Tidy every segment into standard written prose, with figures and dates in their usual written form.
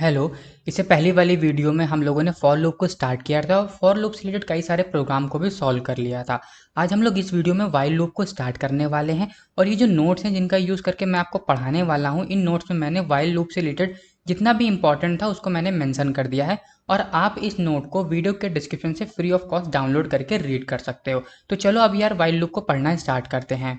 Hello. इससे पहली वाली वीडियो में हम लोगों ने फॉर लूप को स्टार्ट किया था और फॉर लूप से रिलेटेड कई सारे प्रोग्राम को भी सॉल्व कर लिया था। आज हम लोग इस वीडियो में वाइल लूप को स्टार्ट करने वाले हैं और ये जो नोट्स हैं जिनका यूज़ करके मैं आपको पढ़ाने वाला हूँ, इन नोट्स में मैंने वाइल लूप से रिलेटेड जितना भी इंपॉर्टेंट था उसको मैंने मेंशन कर दिया है और आप इस नोट को वीडियो के डिस्क्रिप्शन से फ्री ऑफ कॉस्ट डाउनलोड करके रीड कर सकते हो। तो चलो अब यार वाइल लूप को पढ़ना स्टार्ट करते हैं।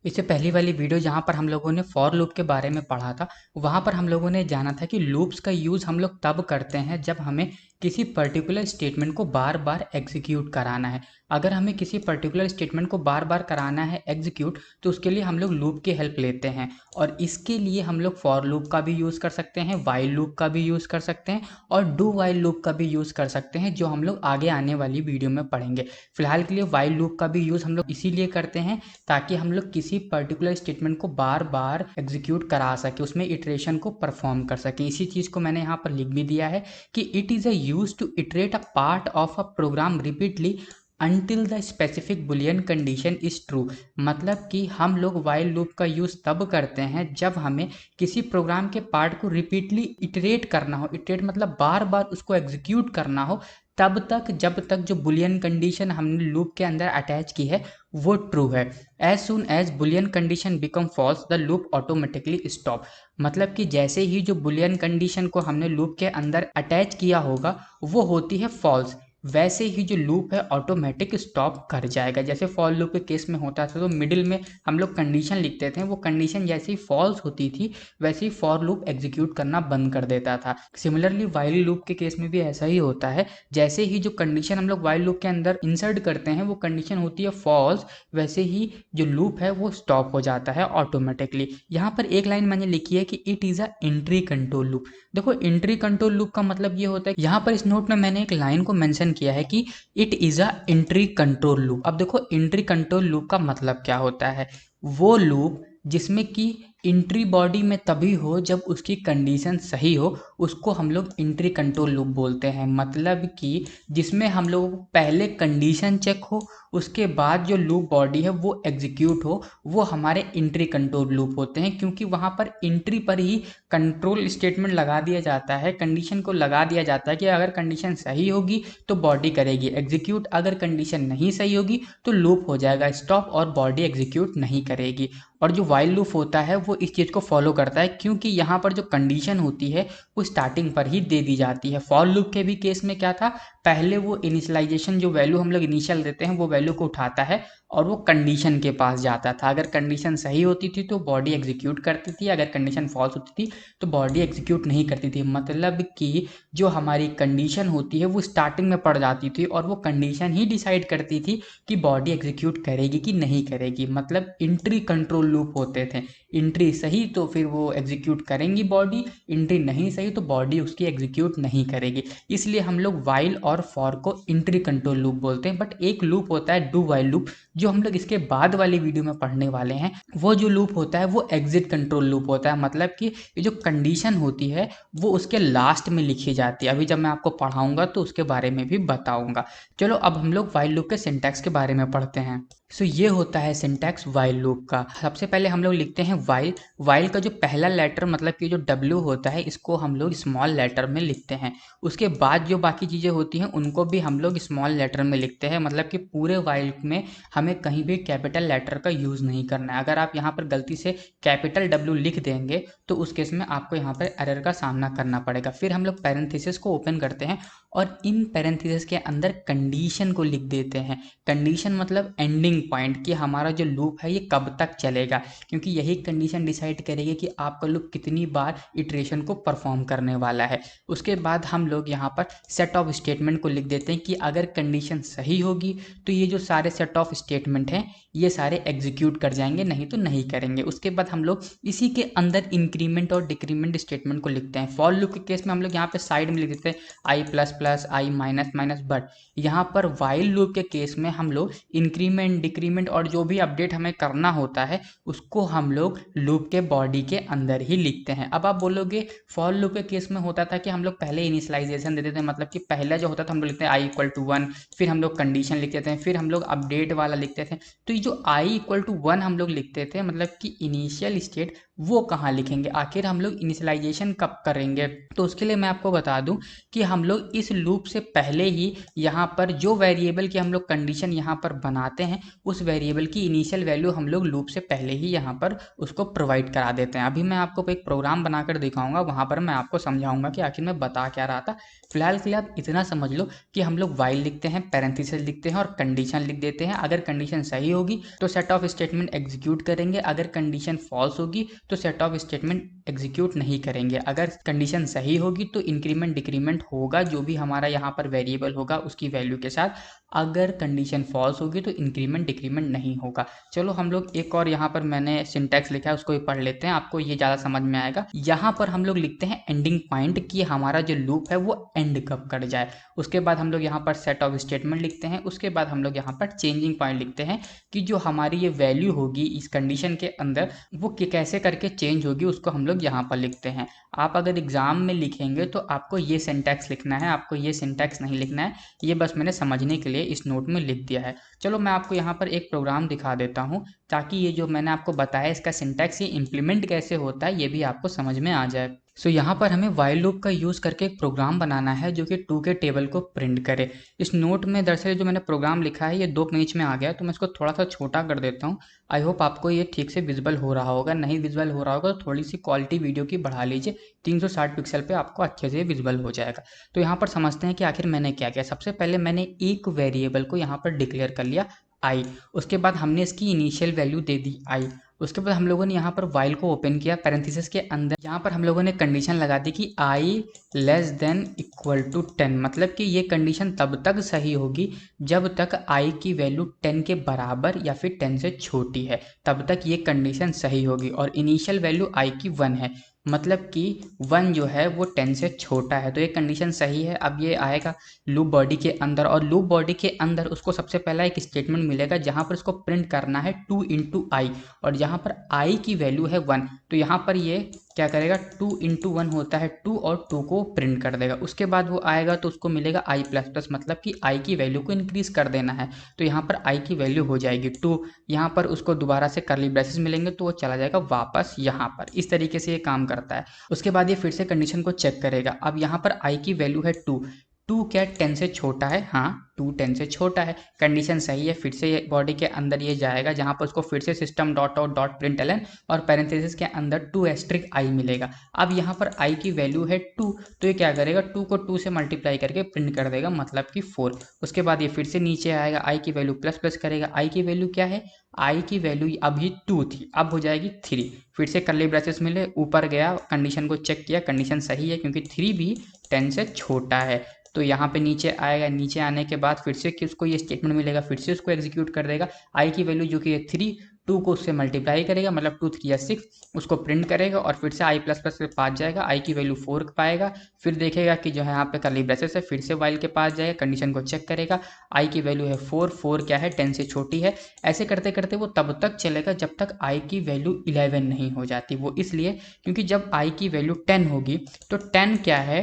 इससे पहली वाली वीडियो जहाँ पर हम लोगों ने फॉर लूप के बारे में पढ़ा था, वहाँ पर हम लोगों ने जाना था कि लूप्स का यूज़ हम लोग तब करते हैं जब हमें किसी पर्टिकुलर स्टेटमेंट को बार बार एग्जीक्यूट कराना है। अगर हमें किसी पर्टिकुलर स्टेटमेंट को बार बार कराना है एग्जीक्यूट, तो उसके लिए हम लोग लूप की हेल्प लेते हैं और इसके लिए हम लोग फॉर लूप का भी यूज़ कर सकते हैं, वाइल लूप का भी यूज़ कर सकते हैं और डू वाइल लूप का भी यूज़ कर सकते हैं, जो हम लोग आगे आने वाली वीडियो में पढ़ेंगे। फिलहाल के लिए वाइल लूप का भी यूज़ हम लोग इसीलिए करते हैं ताकि हम लोग किसी पर्टिकुलर स्टेटमेंट को बार बार एग्जीक्यूट करा सके, उसमें इटरेशन को परफॉर्म कर सके। इसी चीज़ को मैंने यहाँ पर लिख भी दिया है कि it is a use to iterate a part of a program repeatedly until the specific Boolean condition is true. मतलब कि हम लोग वाइल लूप का यूज़ तब करते हैं जब हमें किसी प्रोग्राम के पार्ट को रिपीटली इटरेट करना हो। इटरेट मतलब बार बार उसको एग्जीक्यूट करना हो, तब तक जब तक जो बुलियन कंडीशन हमने लूप के अंदर अटैच की है वो ट्रू है। As soon as Boolean condition become false the loop automatically stop. मतलब कि जैसे ही जो बुलियन कंडीशन को हमने लूप के अंदर अटैच किया होगा वो होती है फॉल्स, वैसे ही जो लूप है ऑटोमेटिक स्टॉप कर जाएगा। जैसे फॉर लूप के केस में होता था तो मिडिल में हम लोग कंडीशन लिखते थे, वो कंडीशन जैसे ही फॉल्स होती थी वैसे ही फॉर लूप एग्जीक्यूट करना बंद कर देता था। सिमिलरली वाइल लूप के केस में भी ऐसा ही होता है। जैसे ही जो कंडीशन हम लोग वाइल लूप के अंदर इंसर्ट करते हैं वो कंडीशन होती है फॉल्स, वैसे ही जो लूप है वो स्टॉप हो जाता है ऑटोमेटिकली। यहाँ पर एक लाइन मैंने लिखी है कि it is a entry control loop. देखो एंट्री कंट्रोल लूप का मतलब ये होता है, यहाँ पर इस नोट में मैंने एक लाइन को मेंशन किया है कि it is a entry control loop. अब देखो एंट्री कंट्रोल लूप का मतलब क्या होता है, वो लूप जिसमें कि एंट्री बॉडी में तभी हो जब उसकी कंडीशन सही हो, उसको हम लोग एंट्री कंट्रोल लूप बोलते हैं। मतलब कि जिसमें हम लोग पहले कंडीशन चेक हो, उसके बाद जो लूप बॉडी है वो एग्जीक्यूट हो, वो हमारे एंट्री कंट्रोल लूप होते हैं। क्योंकि वहाँ पर एंट्री पर ही कंट्रोल स्टेटमेंट लगा दिया जाता है, कंडीशन को लगा दिया जाता है कि अगर कंडीशन सही होगी तो बॉडी करेगी एग्जीक्यूट, अगर कंडीशन नहीं सही होगी तो लूप हो जाएगा स्टॉप और बॉडी एग्जीक्यूट नहीं करेगी। और जो वाइल लूप होता है वो इस चीज़ को फॉलो करता है, क्योंकि यहाँ पर जो कंडीशन होती है वो स्टार्टिंग पर ही दे दी जाती है। फॉर लूप के भी केस में क्या था, पहले वो इनिशियलाइजेशन जो वैल्यू हम लोग इनिशियल देते हैं वो वैल्यू को उठाता है और वो कंडीशन के पास जाता था। अगर कंडीशन सही होती थी तो बॉडी एग्जीक्यूट करती थी, अगर कंडीशन फॉल्स होती थी तो बॉडी एग्जीक्यूट नहीं करती थी। मतलब कि जो हमारी कंडीशन होती है वो स्टार्टिंग में पड़ जाती थी और वो कंडीशन ही डिसाइड करती थी कि बॉडी एग्जीक्यूट करेगी कि नहीं करेगी। मतलब एंट्री कंट्रोल लूप होते थे, एंट्री सही तो फिर वो एग्जीक्यूट करेंगी बॉडी, एंट्री नहीं सही तो बॉडी उसकी एग्जीक्यूट नहीं करेगी। इसलिए हम लोग वाइल और फॉर को एंट्री कंट्रोल लूप बोलते हैं। बट एक लूप होता है डू वाइल लूप, जो हम लोग इसके बाद वाली वीडियो में पढ़ने वाले हैं। वो जो लूप होता है वो एग्जिट कंट्रोल लूप होता है। मतलब कि ये जो कंडीशन होती है वो उसके लास्ट में लिखी जाती है। अभी जब मैं आपको पढ़ाऊंगा तो उसके बारे में भी बताऊंगा। चलो अब हम लोग वाइल लूप के सिंटैक्स के बारे में पढ़ते हैं। सो ये होता है सिंटैक्स वाइल लूप का। सबसे पहले हम लोग लिखते हैं वाइल। वाइल का जो पहला लेटर मतलब कि जो W होता है इसको हम लोग स्मॉल लेटर में लिखते हैं। उसके बाद जो बाकी चीज़ें होती हैं उनको भी हम लोग स्मॉल लेटर में लिखते हैं। मतलब कि पूरे वाइल में हमें कहीं भी कैपिटल लेटर का यूज़ नहीं करना है। अगर आप यहाँ पर गलती से कैपिटल W लिख देंगे तो उस केस में आपको यहाँ पर एरर का सामना करना पड़ेगा। फिर हम लोग पैरेंथेसिस को ओपन करते हैं और इन पैरेंथेसिस के अंदर कंडीशन को लिख देते हैं। कंडीशन मतलब एंडिंग पॉइंट, कि हमारा जो लूप है ये कब तक चलेगा, क्योंकि यही कंडीशन डिसाइड करेगी कि आपका लूप कितनी बार इटरेशन को परफॉर्म करने वाला है। उसके बाद हम लोग यहाँ पर सेट ऑफ स्टेटमेंट को लिख देते हैं कि अगर कंडीशन सही होगी तो ये जो सारे सेट ऑफ स्टेटमेंट हैं ये सारे एग्जीक्यूट कर जाएंगे, नहीं तो नहीं करेंगे। उसके बाद हम लोग इसी के अंदर इंक्रीमेंट और डिक्रीमेंट स्टेटमेंट को लिखते हैं। फॉर लूप के केस में हम लोग यहाँ पे साइड में लिख देते हैं i plus plus i minus minus. But यहाँ पर वाइल लूप के केस में हम लोग इंक्रीमेंट डिक्रीमेंट और जो भी अपडेट हमें करना होता है उसको हम लोग लूप के बॉडी के अंदर ही लिखते हैं। अब आप बोलोगे फॉर लूप के केस में होता था कि हम लोग पहले इनिशियलाइजेशन देते थे, मतलब कि पहला जो होता था हम लोग लिखते हैं आई इक्वल टू 1, फिर हम लोग कंडीशन लिखते थे, फिर हम लोग अपडेट वाला लिखते थे। तो ये जो आई इक्वल टू 1 हम लोग लिखते थे, मतलब कि इनिशियल स्टेट, वो कहाँ लिखेंगे, आखिर हम लोग इनिशियलाइजेशन कब करेंगे? तो उसके लिए मैं आपको बता दूं कि हम लोग इस लूप से पहले ही यहाँ पर जो वेरिएबल की हम लोग कंडीशन यहाँ पर बनाते हैं उस वेरिएबल की इनिशियल वैल्यू हम लोग लूप से पहले ही यहाँ पर उसको प्रोवाइड करा देते हैं। अभी मैं आपको एक प्रोग्राम बनाकर दिखाऊंगा, वहाँ पर मैं आपको समझाऊंगा कि आखिर मैं बता क्या रहा था। फिलहाल के लिए आप इतना समझ लो कि हम लोग वाइल लिखते हैं, पैरेंथेसिस लिखते हैं और कंडीशन लिख देते हैं। अगर कंडीशन सही होगी तो सेट ऑफ स्टेटमेंट एग्जीक्यूट करेंगे, अगर कंडीशन फॉल्स होगी तो सेट ऑफ स्टेटमेंट एग्जीक्यूट नहीं करेंगे। अगर कंडीशन सही होगी तो इंक्रीमेंट डिक्रीमेंट होगा, जो भी हमारा यहाँ पर वेरिएबल होगा उसकी वैल्यू के साथ। अगर कंडीशन फॉल्स होगी तो इंक्रीमेंट डिक्रीमेंट नहीं होगा। चलो हम लोग एक और यहाँ पर मैंने सिंटैक्स लिखा है उसको भी पढ़ लेते हैं, आपको ये ज़्यादा समझ में आएगा। यहाँ पर हम लोग लिखते हैं एंडिंग पॉइंट, कि हमारा जो लूप है वो एंड कब कर जाए। उसके बाद हम लोग यहाँ पर सेट ऑफ स्टेटमेंट लिखते हैं, उसके बाद हम लोग यहाँ पर चेंजिंग पॉइंट लिखते हैं कि जो हमारी ये वैल्यू होगी इस कंडीशन के अंदर वो कैसे करके चेंज होगी, उसको हम लोग यहाँ पर लिखते हैं। आप अगर एग्जाम में लिखेंगे तो आपको ये सिंटैक्स लिखना है, आपको ये सिंटैक्स नहीं लिखना है, ये बस मैंने समझने के लिए इस नोट में लिख दिया है। चलो मैं आपको यहाँ पर एक प्रोग्राम दिखा देता हूँ ताकि ये जो मैंने आपको बताया इसका सिंटैक्स ये इम्प्लीमेंट कैसे होता है ये भी आपको समझ में आ जाए। सो यहाँ पर हमें वाइल लूप का यूज़ करके एक प्रोग्राम बनाना है जो कि 2 के टेबल को प्रिंट करे। इस नोट में दरअसल जो मैंने प्रोग्राम लिखा है ये 2 पेज में आ गया, तो मैं इसको थोड़ा सा छोटा कर देता हूँ। आई होप आपको ये ठीक से विजुअल हो रहा होगा, नहीं विजुअल हो रहा होगा तो थोड़ी सी क्वालिटी वीडियो की बढ़ा लीजिए, 360 पिक्सल पे आपको अच्छे से विजुअल हो जाएगा। तो यहाँ पर समझते हैं कि आखिर मैंने क्या किया। सबसे पहले मैंने एक वेरिएबल को यहाँ पर डिक्लेयर कर लिया आई, उसके बाद हमने इसकी इनिशियल वैल्यू दे दी आई। उसके बाद हम लोगों ने यहाँ पर वाइल को ओपन किया, पैरेंथेसिस के अंदर यहाँ पर हम लोगों ने कंडीशन लगा दी कि आई लेस देन इक्वल टू 10, मतलब कि ये कंडीशन तब तक सही होगी जब तक आई की वैल्यू 10 के बराबर या फिर 10 से छोटी है, तब तक ये कंडीशन सही होगी। और इनिशियल वैल्यू आई की 1 है, मतलब कि 1 जो है वो 10 से छोटा है, तो ये कंडीशन सही है। अब ये आएगा लूप बॉडी के अंदर और लूप बॉडी के अंदर उसको सबसे पहला एक स्टेटमेंट मिलेगा जहाँ पर उसको प्रिंट करना है 2 इंटू आई, और यहाँ पर आई की वैल्यू है 1, तो यहाँ पर ये क्या करेगा 2 इंटू 1 होता है 2 और 2 को प्रिंट कर देगा। उसके बाद वो आएगा तो उसको मिलेगा आई प्लस प्लस, मतलब कि आई की वैल्यू को इंक्रीज कर देना है, तो यहाँ पर आई की वैल्यू हो जाएगी 2। यहाँ पर उसको दोबारा से कर्ली ब्रेसेस मिलेंगे तो वो चला जाएगा वापस यहाँ पर। इस तरीके से ये काम करता है। उसके बाद ये फिर से कंडीशन को चेक करेगा। अब यहाँ पर आई की वैल्यू है 2, 2 क्या 10 से छोटा है? हाँ 2 10 से छोटा है, कंडीशन सही है। फिर से ये बॉडी के अंदर ये जाएगा जहाँ पर उसको फिर से system dot out dot print ln और पैरेंथेसिस के अंदर 2 एस्ट्रिक आई मिलेगा। अब यहाँ पर आई की वैल्यू है 2, तो ये क्या करेगा 2 को 2 से मल्टीप्लाई करके प्रिंट कर देगा, मतलब कि 4। उसके बाद ये फिर से नीचे आएगा, आई की वैल्यू प्लस प्लस करेगा। आई की वैल्यू क्या है? आई की वैल्यू अभी 2 थी, अब हो जाएगी 3। फिर से कर्ली ब्रेसेस मिले, ऊपर गया, कंडीशन को चेक किया, कंडीशन सही है क्योंकि 3 भी 10 से छोटा है। तो यहाँ पे नीचे आएगा, नीचे आने के बाद फिर से कि उसको ये स्टेटमेंट मिलेगा, फिर से उसको एग्जीक्यूट कर देगा। आई की वैल्यू जो कि है 3, 2 को उससे मल्टीप्लाई करेगा, मतलब 2 3 या 6, उसको प्रिंट करेगा और फिर से आई प्लस प्लस के पास जाएगा, आई की वैल्यू 4 पाएगा। फिर देखेगा कि जो है यहाँ पे कर्ली ब्रेसेस है, फिर से वाइल के पास जाएगा, कंडीशन को चेक करेगा, आई की वैल्यू है 4, 4 क्या है 10 से छोटी है। ऐसे करते करते वो तब तक चलेगा जब तक आई की वैल्यू 11 नहीं हो जाती। वो इसलिए क्योंकि जब आई की वैल्यू 10 होगी तो 10 क्या है,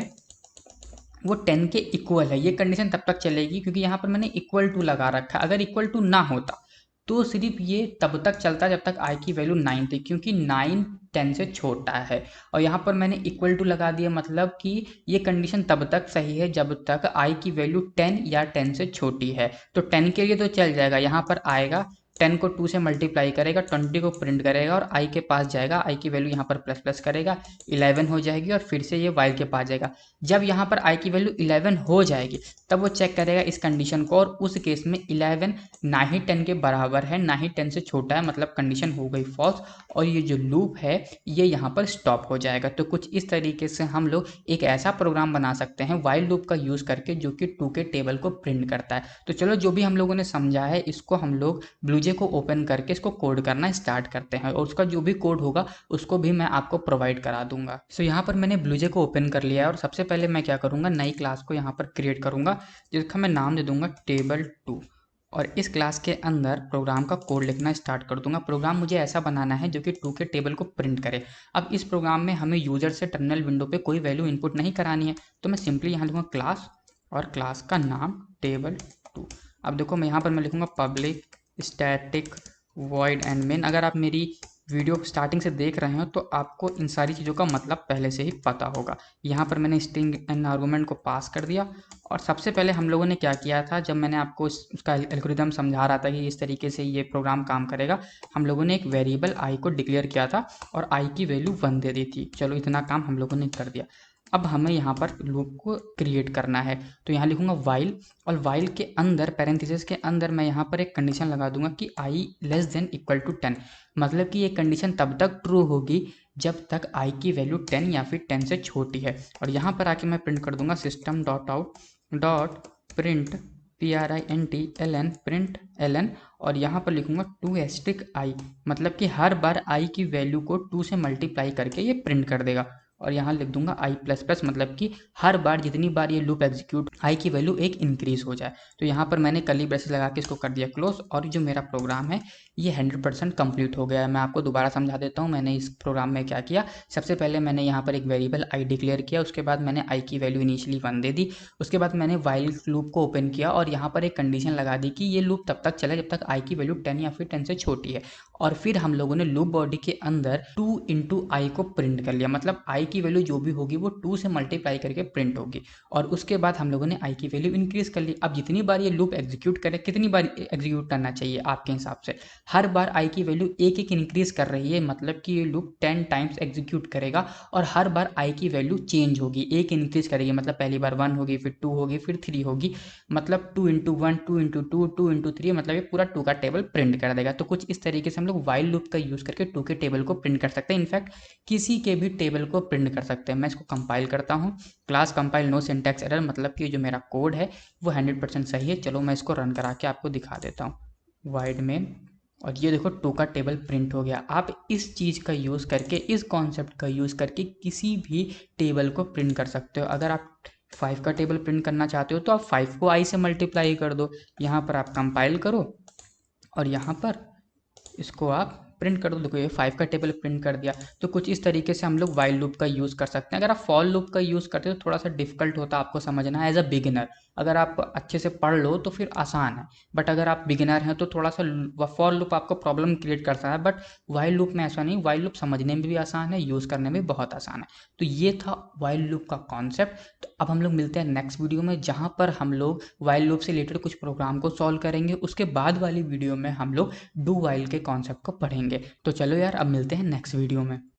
वो 10 के इक्वल है। ये कंडीशन तब तक चलेगी क्योंकि यहाँ पर मैंने इक्वल टू लगा रखा। अगर इक्वल टू ना होता तो सिर्फ ये तब तक चलता जब तक आई की वैल्यू 9 थी, क्योंकि 9 10 से छोटा है। और यहाँ पर मैंने इक्वल टू लगा दिया, मतलब कि ये कंडीशन तब तक सही है जब तक आई की वैल्यू 10 या 10 से छोटी है। तो 10 के लिए तो चल जाएगा, यहाँ पर आएगा 10 को 2 से मल्टीप्लाई करेगा, 20 को प्रिंट करेगा और आई के पास जाएगा, आई की वैल्यू यहाँ पर प्लस प्लस करेगा, 11 हो जाएगी और फिर से ये वाइल के पास जाएगा। जब यहाँ पर आई की वैल्यू 11 हो जाएगी तब वो चेक करेगा इस कंडीशन को, और उस केस में 11 ना ही 10 के बराबर है ना ही 10 से छोटा है, मतलब कंडीशन हो गई फॉल्स और ये जो लूप है ये यहाँ पर स्टॉप हो जाएगा। तो कुछ इस तरीके से हम लोग एक ऐसा प्रोग्राम बना सकते हैं वाइल लूप का यूज़ करके जो कि 2 के टेबल को प्रिंट करता है। तो चलो जो भी हम लोगों ने समझा है इसको हम लोग ब्लूजे को ओपन करके इसको कोड करना स्टार्ट करते हैं, और उसका जो भी कोड होगा उसको भी मैं आपको प्रोवाइड करा दूंगा। सो यहाँ पर मैंने ब्लूजे को ओपन कर लिया है और सबसे पहले मैं क्या करूँगा, नई क्लास को यहाँ पर क्रिएट करूँगा जिसका मैं नाम दे दूँगा टेबल 2। और इस क्लास के अंदर प्रोग्राम का कोड लिखना स्टार्ट कर दूंगा। प्रोग्राम मुझे ऐसा बनाना है जो कि टू के टेबल को प्रिंट करे। अब इस प्रोग्राम में हमें यूजर से टर्मिनल विंडो पे कोई वैल्यू इनपुट नहीं करानी है, तो मैं सिंपली यहाँ लिखूँगा क्लास और क्लास का नाम टेबल टू। अब देखो मैं यहाँ पर मैं लिखूँगा public static void and main. अगर आप मेरी वीडियो स्टार्टिंग से देख रहे हो तो आपको इन सारी चीज़ों का मतलब पहले से ही पता होगा। यहाँ पर मैंने स्ट्रिंग एंड आर्गूमेंट को पास कर दिया। और सबसे पहले हम लोगों ने क्या किया था, जब मैंने आपको उसका एल्गोरिदम समझा रहा था कि इस तरीके से ये प्रोग्राम काम करेगा, हम लोगों ने एक वेरिएबल आई को डिक्लेयर किया था और आई की वैल्यू 1 दे दी थी। चलो इतना काम हम लोगों ने कर दिया। अब हमें यहाँ पर लूप को क्रिएट करना है, तो यहाँ लिखूँगा वाइल, और वाइल के अंदर पैरेंथेसिस के अंदर मैं यहाँ पर एक कंडीशन लगा दूंगा कि आई लेस देन इक्वल टू 10। मतलब कि ये कंडीशन तब तक ट्रू होगी जब तक आई की वैल्यू 10 या फिर 10 से छोटी है। और यहाँ पर आके मैं प्रिंट कर दूंगा system dot out dot print PRINT print LN, और यहाँ पर लिखूंगा टू एस्ट्रिक आई, मतलब कि हर बार आई की वैल्यू को 2 से मल्टीप्लाई करके ये प्रिंट कर देगा। और यहाँ लिख दूंगा आई प्लस प्लस, मतलब कि हर बार जितनी बार ये लूप एग्जीक्यूट आई की वैल्यू एक इंक्रीज हो जाए। तो यहाँ पर मैंने कर्ली ब्रेसेस लगा के इसको कर दिया क्लोज, और जो मेरा प्रोग्राम है ये 100% कंप्लीट हो गया है। मैं आपको दोबारा समझा देता हूँ मैंने इस प्रोग्राम में क्या किया। सबसे पहले मैंने यहाँ पर एक वेरिएबल आई डिक्लेयर किया, उसके बाद मैंने आई की वैल्यू इनिशियली 1 दे दी। उसके बाद मैंने वाइल लूप को ओपन किया और यहाँ पर एक कंडीशन लगा दी कि ये लूप तब तक चले जब तक आई की वैल्यू 10 या फिर 10 से छोटी है। और फिर हम लोगों ने लूप बॉडी के अंदर 2 इंटू आई को प्रिंट कर लिया, मतलब आई की वैल्यू जो भी होगी वो 2 से मल्टीप्लाई करके प्रिंट होगी। और उसके बाद हम लोगों ने आई की वैल्यू इंक्रीज कर ली। अब जितनी बार ये लूप एग्जीक्यूट करे, कितनी बार एग्जीक्यूट करना चाहिए आपके हिसाब से, हर बार आई की वैल्यू एक एक इंक्रीज कर रही है, मतलब कि ये लूप 10 टाइम्स एग्जीक्यूट करेगा और हर बार आई की वैल्यू चेंज होगी, एक इंक्रीज करेगी। मतलब पहली बार 1 होगी, फिर 2 होगी, फिर 3 होगी, मतलब 2 इंटू 1, 2 इंटू 2, 2 इंटू 3, मतलब ये पूरा 2 का टेबल प्रिंट कर देगा। तो कुछ इस तरीके से हम लोग वाइल लूप का यूज़ करके 2 के टेबल को प्रिंट कर सकते हैं। इनफैक्ट किसी के भी टेबल को प्रिंट कर सकते हैं। मैं इसको कंपाइल करता हूँ, class compile no syntax error, मतलब कि जो मेरा कोड है वो 100% सही है। चलो मैं इसको रन करा के आपको दिखा देता हूँ। वाइड मेन, और ये देखो 2 का टेबल प्रिंट हो गया। आप इस चीज़ का यूज़ करके, इस कॉन्सेप्ट का यूज़ करके किसी भी टेबल को प्रिंट कर सकते हो। अगर आप 5 का टेबल प्रिंट करना चाहते हो तो आप 5 को आई से मल्टीप्लाई कर दो। यहाँ पर आप कंपाइल करो और यहाँ पर इसको आप प्रिंट कर दो। देखो ये 5 का टेबल प्रिंट कर दिया। तो कुछ इस तरीके से हम लोग वाइल लूप का यूज़ कर सकते हैं। अगर आप फॉर लूप का यूज़ करते हो तो थोड़ा सा डिफिकल्ट होता है आपको समझना एज अ बिगिनर। अगर आप अच्छे से पढ़ लो तो फिर आसान है, बट अगर आप बिगिनर हैं तो थोड़ा सा फॉर लूप आपको प्रॉब्लम क्रिएट करता है। बट वाइल लूप में ऐसा नहीं, वाइल लूप समझने में भी आसान है, यूज़ करने में बहुत आसान है। तो ये था वाइल लूप का कॉन्सेप्ट। तो अब हम लोग मिलते हैं नेक्स्ट वीडियो में, जहाँ पर हम लोग वाइल लूप से रिलेटेड कुछ प्रोग्राम को सॉल्व करेंगे। उसके बाद वाली वीडियो में हम लोग डू वाइल के कॉन्सेप्ट को पढ़ेंगे। तो चलो यार अब मिलते हैं नेक्स्ट वीडियो में।